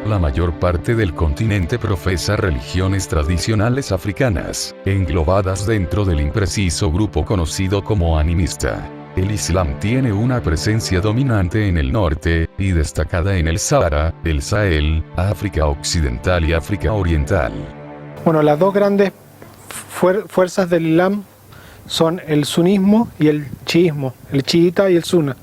La mayor parte del continente profesa religiones tradicionales africanas, englobadas dentro del impreciso grupo conocido como animista. El Islam tiene una presencia dominante en el norte, y destacada en el Sahara, el Sahel, África Occidental y África Oriental. Bueno, las dos grandes fuerzas del Islam son el sunismo y el chiismo, el chiita y el sunna.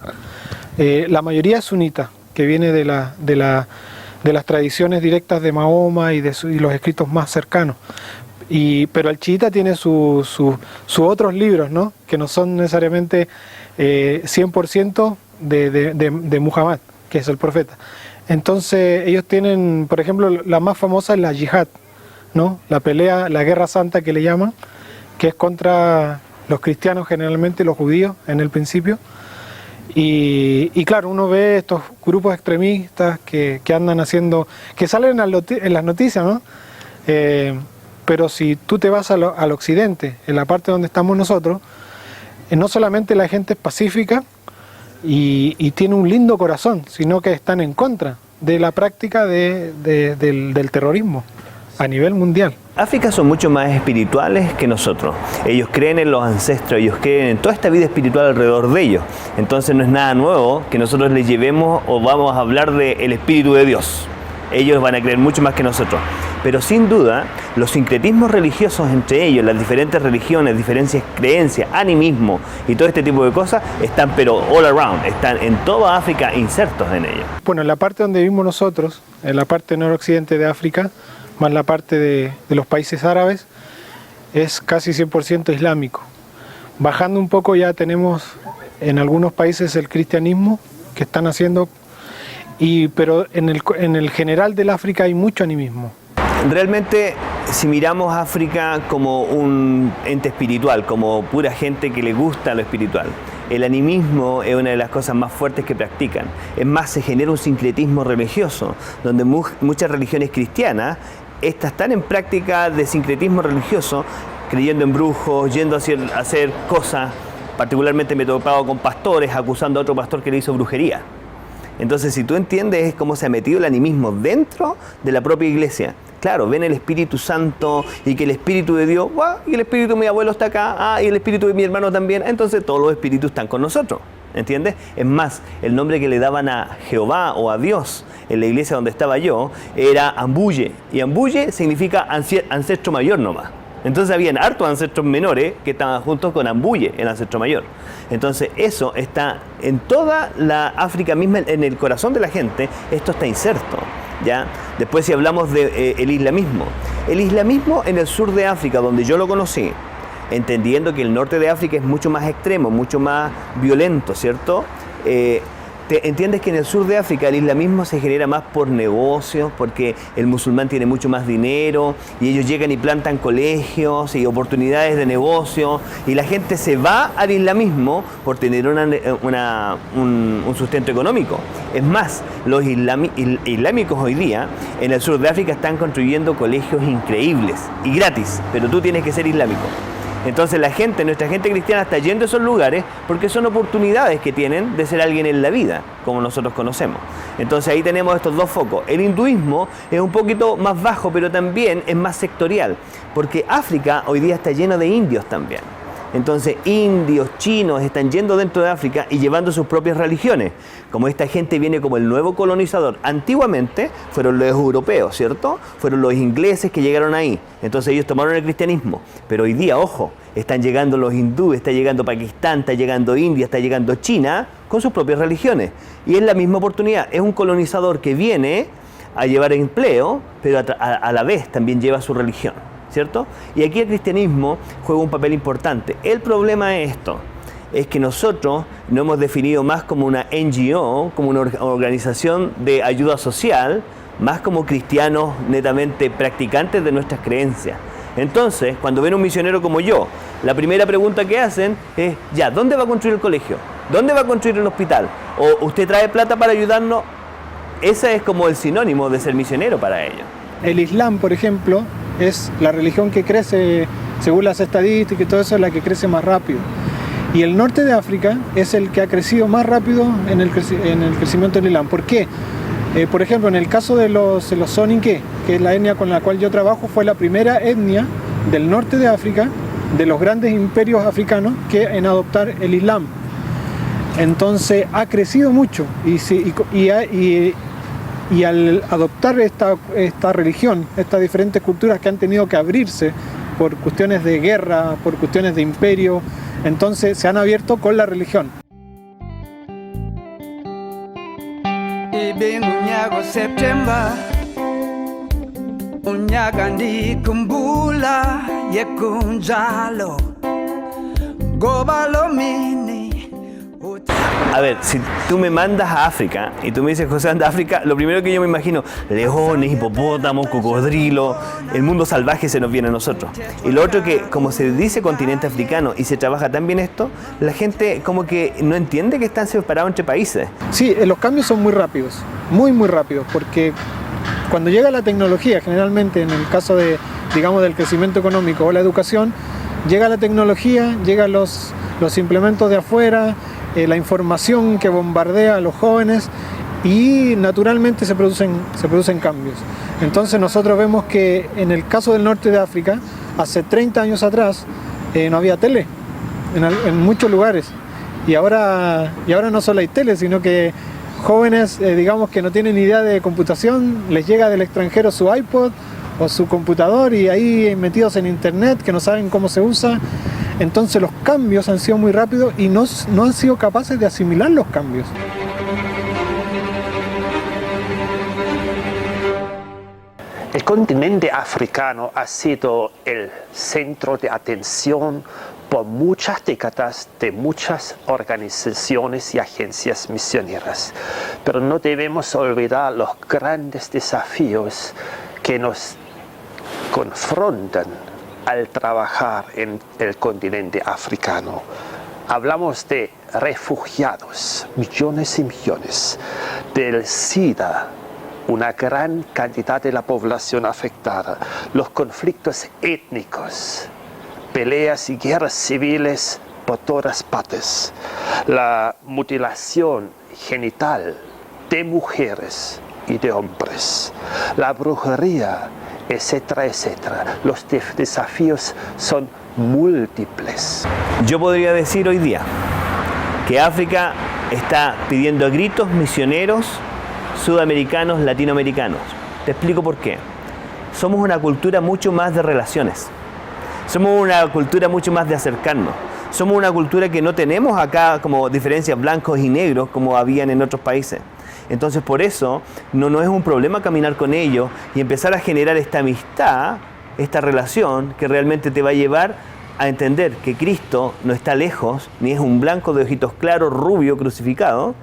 La mayoría es sunita, que viene de las tradiciones directas de Mahoma y los escritos más cercanos. Pero el chiita tiene sus otros libros, ¿no? Que no son necesariamente 100% de Muhammad, que es el profeta. Entonces ellos tienen, por ejemplo, la más famosa es la yihad, ¿no? La pelea, la guerra santa que le llaman, que es contra los cristianos, generalmente los judíos en el principio. Y claro, uno ve estos grupos extremistas que andan haciendo, que salen en las noticias, ¿no? Pero si tú te vas al occidente, en la parte donde estamos nosotros, no solamente la gente es pacífica y tiene un lindo corazón, sino que están en contra de la práctica del terrorismo a nivel mundial. África son mucho más espirituales que nosotros. Ellos creen en los ancestros, ellos creen en toda esta vida espiritual alrededor de ellos. Entonces no es nada nuevo que nosotros les llevemos o vamos a hablar del Espíritu de Dios. Ellos van a creer mucho más que nosotros. Pero sin duda, los sincretismos religiosos entre ellos, las diferentes religiones, diferentes creencias, animismo y todo este tipo de cosas, están pero all around, están en toda África insertos en ellos. Bueno, en la parte donde vivimos nosotros, en la parte noroccidente de África, más la parte de los países árabes, es casi 100% islámico. Bajando un poco ya tenemos en algunos países el cristianismo que están haciendo, pero en el general del África hay mucho animismo. Realmente, si miramos a África como un ente espiritual, como pura gente que le gusta lo espiritual, el animismo es una de las cosas más fuertes que practican. Es más, se genera un sincretismo religioso, donde muchas religiones cristianas están en práctica de sincretismo religioso, creyendo en brujos, yendo a hacer cosas. Particularmente me he topado con pastores acusando a otro pastor que le hizo brujería. Entonces, si tú entiendes cómo se ha metido el animismo dentro de la propia iglesia, claro, ven el Espíritu Santo y que el Espíritu de Dios, y el Espíritu de mi abuelo está acá, y el Espíritu de mi hermano también, entonces todos los espíritus están con nosotros, ¿entiendes? Es más, el nombre que le daban a Jehová o a Dios en la iglesia donde estaba yo era Ambuye, y Ambuye significa ancestro mayor nomás. Entonces habían hartos ancestros menores que estaban juntos con Ambuye, el ancestro mayor. Entonces eso está en toda la África misma, en el corazón de la gente, esto está inserto, ¿ya? Después si hablamos del islamismo. El islamismo en el sur de África, donde yo lo conocí, entendiendo que el norte de África es mucho más extremo, mucho más violento, ¿cierto? Entiendes que en el sur de África el islamismo se genera más por negocios, porque el musulmán tiene mucho más dinero y ellos llegan y plantan colegios y oportunidades de negocio y la gente se va al islamismo por tener un sustento económico. Es más, los islámicos hoy día en el sur de África están construyendo colegios increíbles y gratis, pero tú tienes que ser islámico. Entonces nuestra gente cristiana está yendo a esos lugares porque son oportunidades que tienen de ser alguien en la vida, como nosotros conocemos. Entonces ahí tenemos estos dos focos. El hinduismo es un poquito más bajo, pero también es más sectorial, porque África hoy día está lleno de indios también. Entonces indios, chinos están yendo dentro de África y llevando sus propias religiones. Como esta gente viene como el nuevo colonizador. Antiguamente fueron los europeos, ¿cierto? Fueron los ingleses que llegaron ahí. Entonces ellos tomaron el cristianismo. Pero hoy día, ojo, están llegando los hindúes, está llegando Pakistán, está llegando India, está llegando China con sus propias religiones. Y es la misma oportunidad. Es un colonizador que viene a llevar empleo, pero a la vez también lleva su religión, ¿cierto? Y aquí el cristianismo juega un papel importante. El problema es esto, es que nosotros nos hemos definido más como una NGO, como una organización de ayuda social, más como cristianos netamente practicantes de nuestras creencias. Entonces, cuando ven un misionero como yo, la primera pregunta que hacen es, ya, ¿dónde va a construir el colegio? ¿Dónde va a construir el hospital? ¿O usted trae plata para ayudarnos? Ese es como el sinónimo de ser misionero para ellos. El Islam, por ejemplo, es la religión que crece, según las estadísticas y todo eso, es la que crece más rápido. Y el norte de África es el que ha crecido más rápido en el crecimiento del Islam. ¿Por qué? Por ejemplo, en el caso de los Soninké, que es la etnia con la cual yo trabajo, fue la primera etnia del norte de África, de los grandes imperios africanos, en adoptar el Islam. Entonces ha crecido mucho y al adoptar esta religión, estas diferentes culturas que han tenido que abrirse por cuestiones de guerra, por cuestiones de imperio, entonces se han abierto con la religión. A ver, si tú me mandas a África y tú me dices José anda a África, lo primero que yo me imagino, leones, hipopótamos, cocodrilos, el mundo salvaje se nos viene a nosotros. Y lo otro que, como se dice continente africano y se trabaja tan bien esto, la gente como que no entiende que están separados entre países. Sí, los cambios son muy rápidos, muy rápidos, porque cuando llega la tecnología, generalmente en el caso de, digamos, del crecimiento económico o la educación, llega la tecnología, llegan los implementos de afuera, la información que bombardea a los jóvenes y naturalmente se producen cambios. Entonces nosotros vemos que en el caso del norte de África, hace 30 años atrás no había tele en muchos lugares y ahora no solo hay tele, sino que jóvenes digamos que no tienen idea de computación, les llega del extranjero su iPod o su computador y ahí metidos en internet que no saben cómo se usa. Entonces los cambios han sido muy rápidos y no han sido capaces de asimilar los cambios. El continente africano ha sido el centro de atención por muchas décadas de muchas organizaciones y agencias misioneras, pero no debemos olvidar los grandes desafíos que nos confrontan al trabajar en el continente africano. Hablamos de refugiados, millones y millones, del SIDA, una gran cantidad de la población afectada, los conflictos étnicos, peleas y guerras civiles por todas partes, la mutilación genital de mujeres y de hombres, la brujería, etcétera, etcétera. Los desafíos son múltiples. Yo podría decir hoy día que África está pidiendo a gritos misioneros sudamericanos, latinoamericanos. Te explico por qué. Somos una cultura mucho más de relaciones. Somos una cultura mucho más de acercarnos. Somos una cultura que no tenemos acá como diferencias blancos y negros como habían en otros países. Entonces por eso no es un problema caminar con ellos y empezar a generar esta amistad, esta relación que realmente te va a llevar a entender que Cristo no está lejos, ni es un blanco de ojitos claros, rubio, crucificado,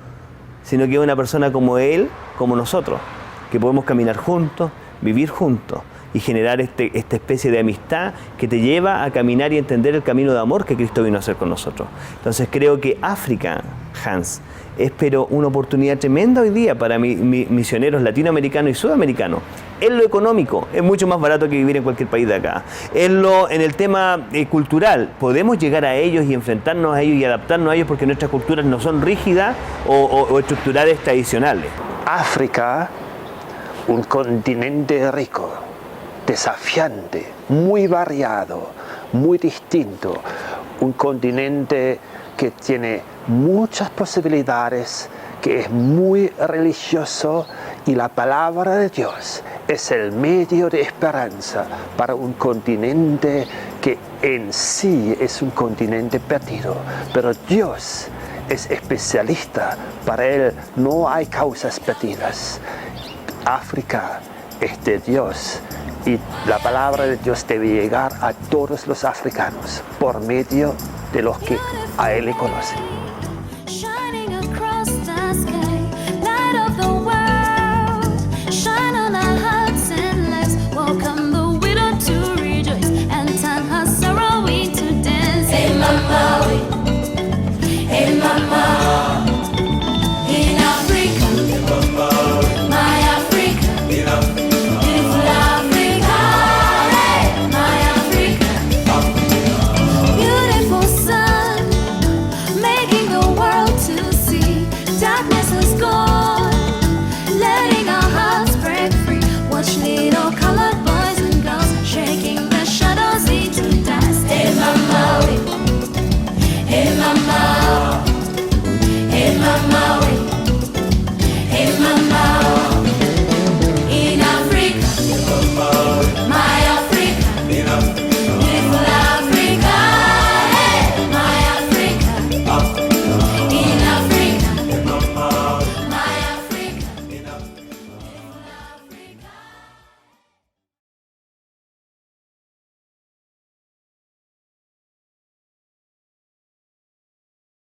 sino que es una persona como Él, como nosotros, que podemos caminar juntos, vivir juntos y generar esta especie de amistad que te lleva a caminar y entender el camino de amor que Cristo vino a hacer con nosotros. Entonces creo que África, Hans, es pero una oportunidad tremenda hoy día para misioneros latinoamericanos y sudamericanos. En lo económico, es mucho más barato que vivir en cualquier país de acá. En el tema cultural, podemos llegar a ellos y enfrentarnos a ellos y adaptarnos a ellos porque nuestras culturas no son rígidas o estructurales tradicionales. África, un continente rico, desafiante, muy variado, muy distinto, un continente que tiene muchas posibilidades, que es muy religioso y la palabra de Dios es el medio de esperanza para un continente que en sí es un continente perdido, pero Dios es especialista, para Él no hay causas perdidas. África es de Dios y la palabra de Dios debe llegar a todos los africanos por medio de los que a Él le conocen.